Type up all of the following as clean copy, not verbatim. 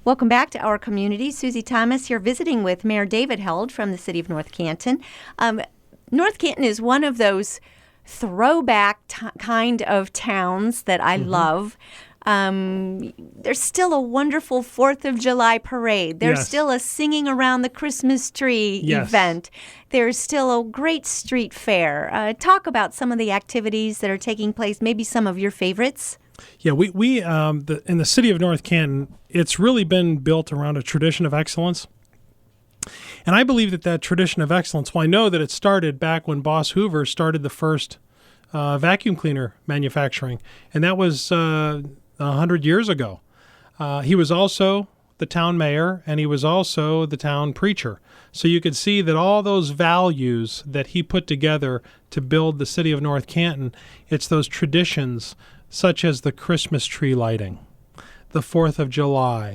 Welcome back to Our Community. Susie Thomas here visiting with Mayor David Held from the city of North Canton. North Canton is one of those throwback kind of towns that I love. There's still a wonderful 4th of July parade. There's still a singing around the Christmas tree event. There's still a great street fair. Talk about some of the activities that are taking place, maybe some of your favorites. Yeah, we in the city of North Canton, it's really been built around a tradition of excellence. And I believe that tradition of excellence, well, I know that it started back when Boss Hoover started the first vacuum cleaner manufacturing, and that was 100 years ago. He was also the town mayor, and he was also the town preacher. So you could see that all those values that he put together to build the city of North Canton, it's those traditions such as the Christmas tree lighting, the 4th of July.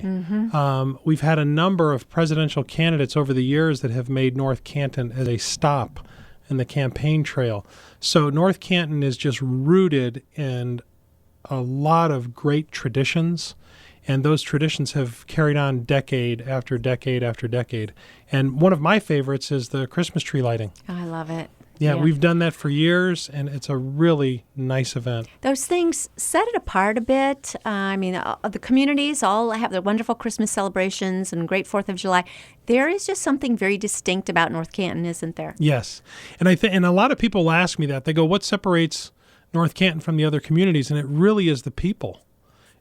We've had a number of presidential candidates over the years that have made North Canton as a stop in the campaign trail. So North Canton is just rooted in a lot of great traditions, and those traditions have carried on decade after decade after decade. And one of my favorites is the Christmas tree lighting. Oh, I love it. Yeah, we've done that for years, and it's a really nice event. Those things set it apart a bit. The communities all have their wonderful Christmas celebrations and great 4th of July. There is just something very distinct about North Canton, isn't there? Yes. And and a lot of people ask me that. They go, what separates North Canton from the other communities? And it really is the people.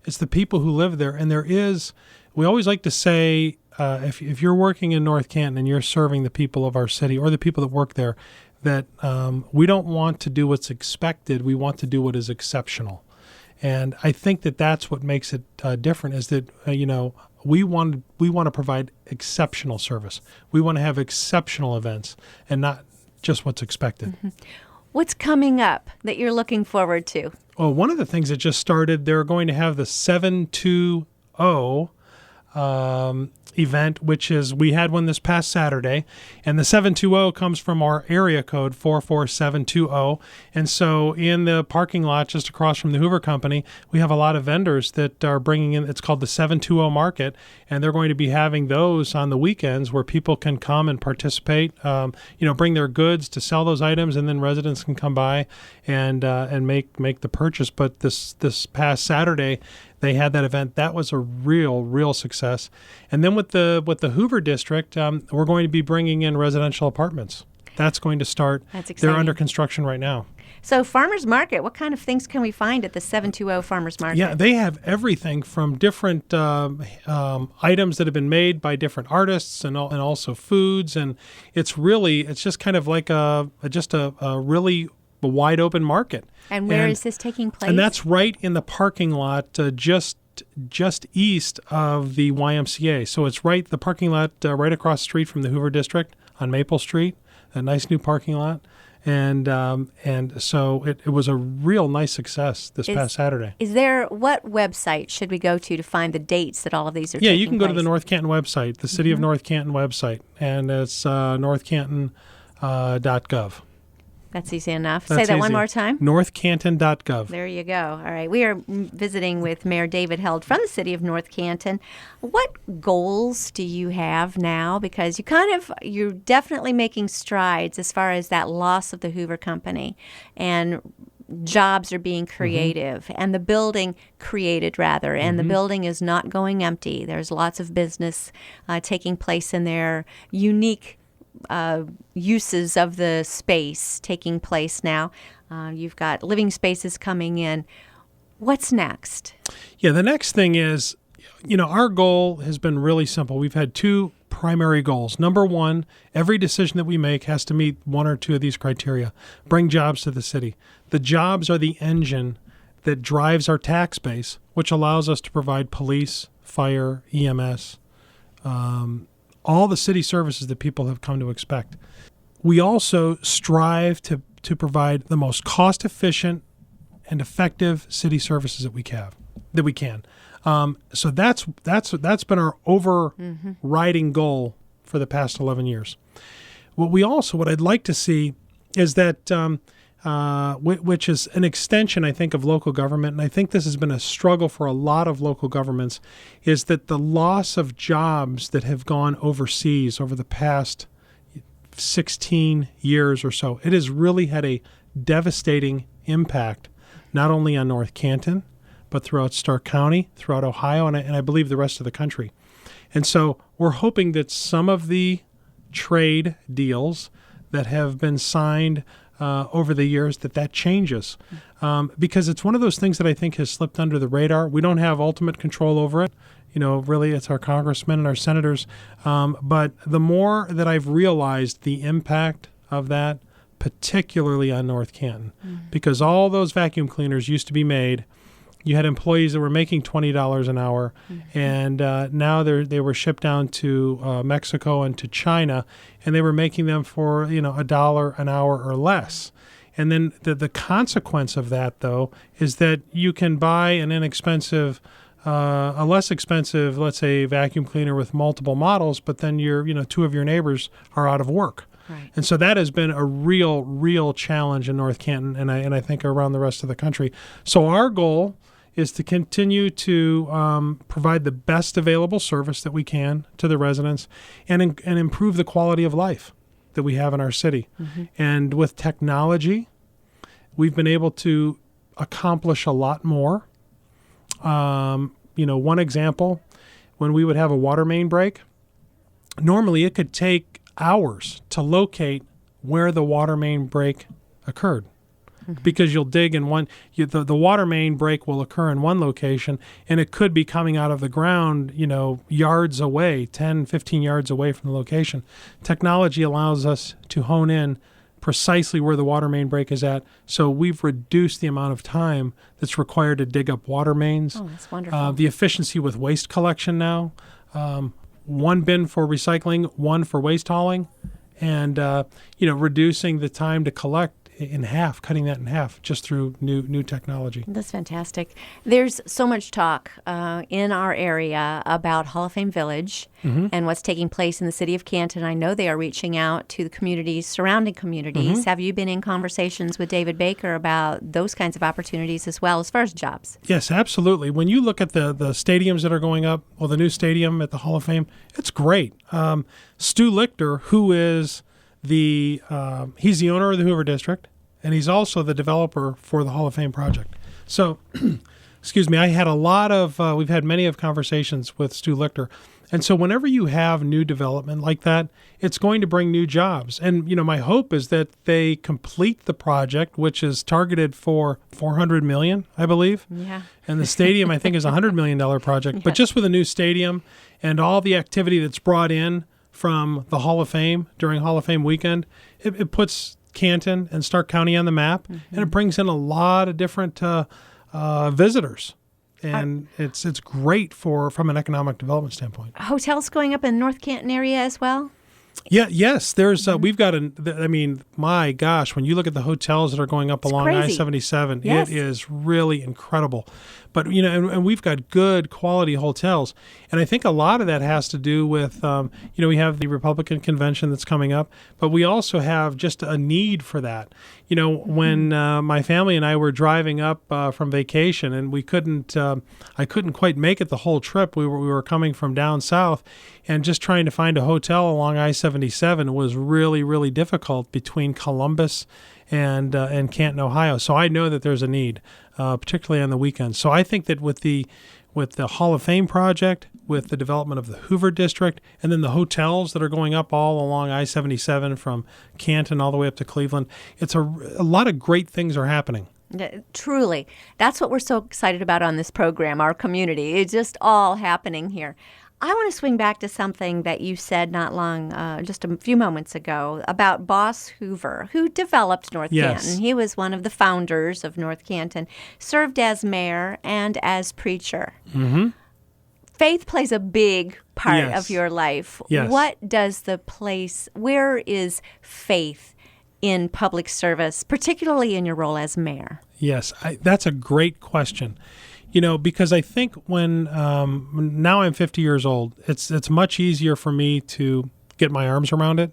It's the people who live there. And we always like to say, if you're working in North Canton and you're serving the people of our city or the people that work there, that we don't want to do what's expected. We want to do what is exceptional. And I think that that's what makes it different is that, we want to provide exceptional service. We want to have exceptional events and not just what's expected. What's coming up that you're looking forward to? Well, one of the things that just started, they're going to have the 720 event, which is, we had one this past Saturday, and the 720 comes from our area code 44720. And so in the parking lot just across from the Hoover Company, we have a lot of vendors that are bringing in, it's called the 720 Market, and they're going to be having those on the weekends where people can come and participate, bring their goods to sell those items, and then residents can come by and make the purchase. But this past Saturday, they had that event. That was a real success. And then with the Hoover District, we're going to be bringing in residential apartments. That's going to start. That's exciting. They're under construction right now. So Farmers Market, what kind of things can we find at the 720 Farmers Market? Yeah, they have everything from different items that have been made by different artists and also foods. And it's just kind of like a really wide open market. And where is this taking place? And that's right in the parking lot just east of the YMCA. So it's the parking lot right across the street from the Hoover District on Maple Street, a nice new parking lot. And so it was a real nice success this past Saturday. What website should we go to find the dates that all of these are taking place? Yeah, you can go to the North Canton website, the City of North Canton website, and it's northcanton.gov. That's easy enough. That's Say that easy. one more time. northcanton.gov. There you go. All right. We are visiting with Mayor David Held from the city of North Canton. What goals do you have now? Because you're definitely making strides as far as that loss of the Hoover Company, and jobs are being creative and the building created rather, and the building is not going empty. There's lots of business taking place in there, unique uses of the space taking place now. You've got living spaces coming in. What's next? Yeah, the next thing is, our goal has been really simple. We've had two primary goals. Number one, every decision that we make has to meet one or two of these criteria. Bring jobs to the city. The jobs are the engine that drives our tax base, which allows us to provide police, fire, EMS, all the city services that people have come to expect. We also strive to provide the most cost-efficient and effective city services that we can. So that's been our overriding goal for the past 11 years. What I'd like to see is that which is an extension, I think, of local government. And I think this has been a struggle for a lot of local governments, is that the loss of jobs that have gone overseas over the past 16 years or so, it has really had a devastating impact, not only on North Canton, but throughout Stark County, throughout Ohio, and I believe the rest of the country. And so we're hoping that some of the trade deals that have been signed over the years, that changes. Because it's one of those things that I think has slipped under the radar. We don't have ultimate control over it. Really, it's our congressmen and our senators. But the more that I've realized the impact of that, particularly on North Canton, because all those vacuum cleaners used to be made. You had employees that were making $20 an hour, and now they were shipped down to Mexico and to China, and they were making them for $1 an hour or less. And then the consequence of that, though, is that you can buy an inexpensive, a less expensive, let's say, vacuum cleaner with multiple models, but then two of your neighbors are out of work. Right. And so that has been a real challenge in North Canton, and I think around the rest of the country. So our goal is to continue to provide the best available service that we can to the residents and improve the quality of life that we have in our city. And with technology, we've been able to accomplish a lot more. One example, when we would have a water main break, normally it could take hours to locate where the water main break occurred. Because you'll dig in the water main break will occur in one location, and it could be coming out of the ground, yards away, 10, 15 yards away from the location. Technology allows us to hone in precisely where the water main break is at. So we've reduced the amount of time that's required to dig up water mains. Oh, that's wonderful. The efficiency with waste collection now, one bin for recycling, one for waste hauling, and reducing the time to collect in half, cutting that in half just through new technology. That's fantastic. There's so much talk in our area about Hall of Fame Village and what's taking place in the city of Canton. I know they are reaching out to the communities, surrounding communities. Have you been in conversations with David Baker about those kinds of opportunities as well as far as jobs? Yes, absolutely. When you look at the stadiums that are going up, or the new stadium at the Hall of Fame, it's great. Stu Lichter, who is he's the owner of the Hoover District, and he's also the developer for the Hall of Fame project. So, excuse me, I had we've had many of conversations with Stu Lichter. And so whenever you have new development like that, it's going to bring new jobs. And, my hope is that they complete the project, which is targeted for $400 million, I believe. Yeah. And the stadium, I think, is a $100 million project. Yeah. But just with a new stadium and all the activity that's brought in from the Hall of Fame during Hall of Fame weekend, it puts Canton and Stark County on the map, and it brings in a lot of different visitors, and it's great from an economic development standpoint. Hotels going up in North Canton area as well? Yeah, yes. There's we've got my gosh, when you look at the hotels that are going up along I-77, yes. It is really incredible. But and we've got good quality hotels, and I think a lot of that has to do with we have the Republican convention that's coming up, but we also have just a need for that. When my family and I were driving up from vacation, and I couldn't quite make it the whole trip. We were coming from down south, and just trying to find a hotel along I-77 was really difficult between Columbus and Canton, Ohio. So I know that there's a need, particularly on the weekends. So I think that with the Hall of Fame project, with the development of the Hoover District, and then the hotels that are going up all along I-77 from Canton all the way up to Cleveland, it's a lot of great things are happening. Truly. That's what we're so excited about on this program, our community. It's just all happening here. I want to swing back to something that you said not long, just a few moments ago, about Boss Hoover, who developed North Canton. He was one of the founders of North Canton, served as mayor and as preacher. Faith plays a big part of your life. Yes. Where is faith in public service, particularly in your role as mayor? Yes, that's a great question. Because I think when now I'm 50 years old, it's much easier for me to get my arms around it.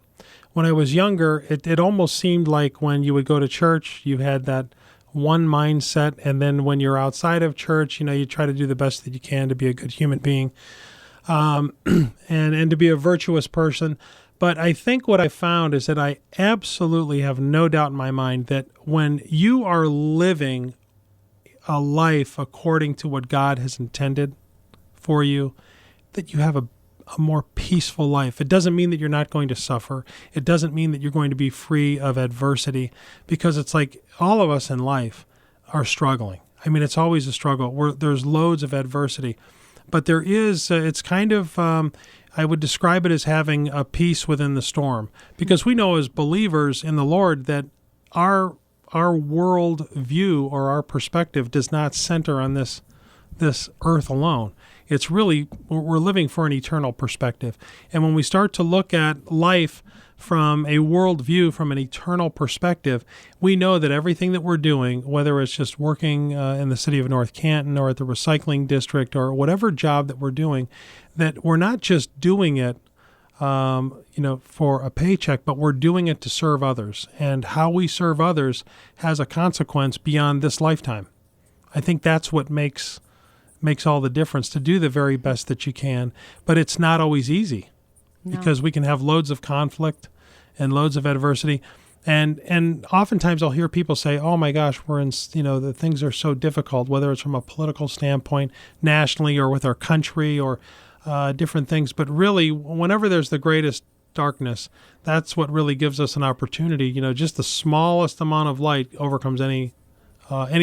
when I was younger, it almost seemed like when you would go to church, you had that one mindset, and then when you're outside of church, you try to do the best that you can to be a good human being, and to be a virtuous person. But I think what I found is that I absolutely have no doubt in my mind that when you are living a life according to what God has intended for you, that you have a more peaceful life. It doesn't mean that you're not going to suffer. It doesn't mean that you're going to be free of adversity, because it's like all of us in life are struggling. I mean, it's always a struggle. There's loads of adversity. But there is, it's kind of, I would describe it as having a peace within the storm, because we know as believers in the Lord that our world view or our perspective does not center on this earth alone. It's really, we're living for an eternal perspective. And when we start to look at life from a world view, from an eternal perspective, we know that everything that we're doing, whether it's just working in the city of North Canton or at the recycling district or whatever job that we're doing, that we're not just doing it for a paycheck, but we're doing it to serve others. And how we serve others has a consequence beyond this lifetime. I think that's what makes all the difference, to do the very best that you can. But it's not always easy, because we can have loads of conflict and loads of adversity. And oftentimes I'll hear people say, oh my gosh, we're in, the things are so difficult, whether it's from a political standpoint, nationally, or with our country, or different things. But really, whenever there's the greatest darkness, that's what really gives us an opportunity. Just the smallest amount of light overcomes any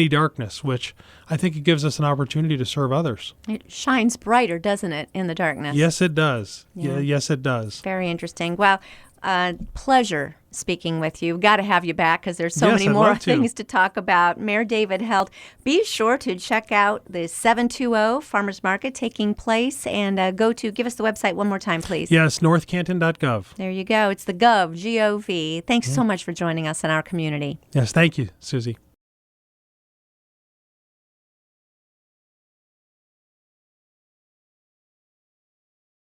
darkness, which I think it gives us an opportunity to serve others. It shines brighter, doesn't it, in the darkness? Yes, it does. Yeah, yes, it does. Very interesting. Well, pleasure speaking with you. Got to have you back, because there's so many I'd more love to. things to talk about. Mayor David Held, be sure to check out the 720 Farmers Market taking place, and give us the website one more time, please. Yes, northcanton.gov. There you go. It's the Gov, G-O-V. Thanks so much for joining us in our community. Yes, thank you, Susie.